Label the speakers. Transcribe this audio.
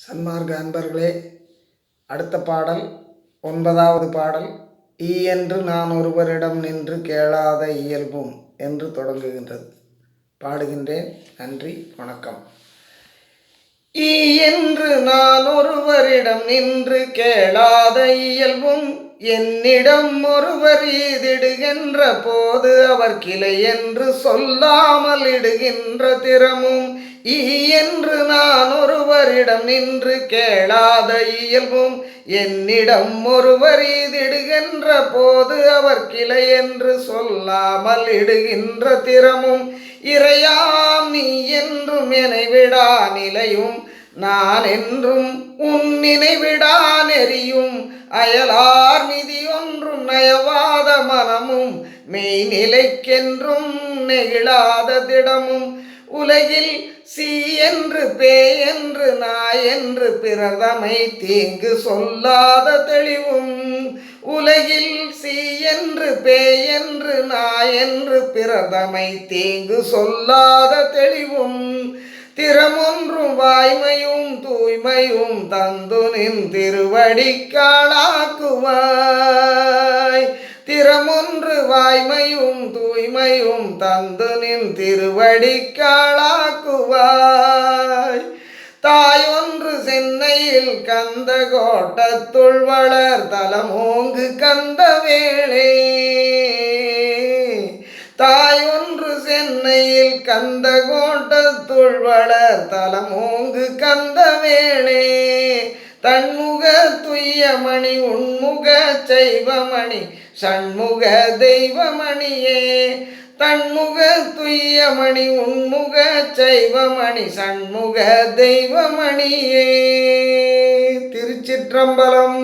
Speaker 1: சன்மார்க்க அன்பர்களே, அடுத்த பாடல் 9வது பாடல். என்று நான் ஒருவரிடம் நின்று கேளாத இயல்பும் என்று தொடங்குகின்றது. பாடுகின்றேன். நன்றி, வணக்கம். என்று நான் ஒருவரிடம் நின்று கேளாத இயல்பும் என்னிடம் ஒருவர் ஈதிடுகின்ற போது அவர் கிளை என்று சொல்லாமல் இடுகின்ற திறமும் என்று நான் ஒருவரிடம் நின்று கேளாத இயல்பும் என்னிடம் ஒருவர் ஈதிடுகின்ற போது அவர் கிளை என்று சொல்லாமல் இடுகின்ற திறமும் இறையாம் நீ என்றும் என்னை விடா நிலையும் நான் என்றும் உன் நினைவிடா நெறியும் அயலார் நிதி ஒன்றும் நயவாத மனமும் மெய்நிலைக்கென்றும் நெகிழாத திடமும் உலகில் சி என்று பே என்று நாய் என்று பிறதமை தீங்கு சொல்லாத தெளிவும் உலகில் சி என்று பே என்று நாய் என்று பிறதமை தீங்கு சொல்லாத தெளிவும் திறமொன்றும் வாய்மையும் தூய்மையும் தந்து நின் திருவடிக்காளாக்குவாய். திறமொன்று வாய்மையும் தூய்மையும் தந்து நின் திருவடிக்காளாக்குவாய். தாய் ஒன்று சென்னையில் கந்த கோட்டத்துள் வளர் தலமோங்கு கந்த வேளே. தாய் ஒன்று சென்னையில் கந்த கோட்டத்துள் வளர் தலமோங்கு கந்த வேளே. தன்முக துய்யமணி உன்முக செய்வமணி சண்முக தெய்வமணியே. தன்முக துய்யமணி உன்முக செய்வமணி சண்முக தெய்வமணியே. திருச்சிற்றம்பலம்.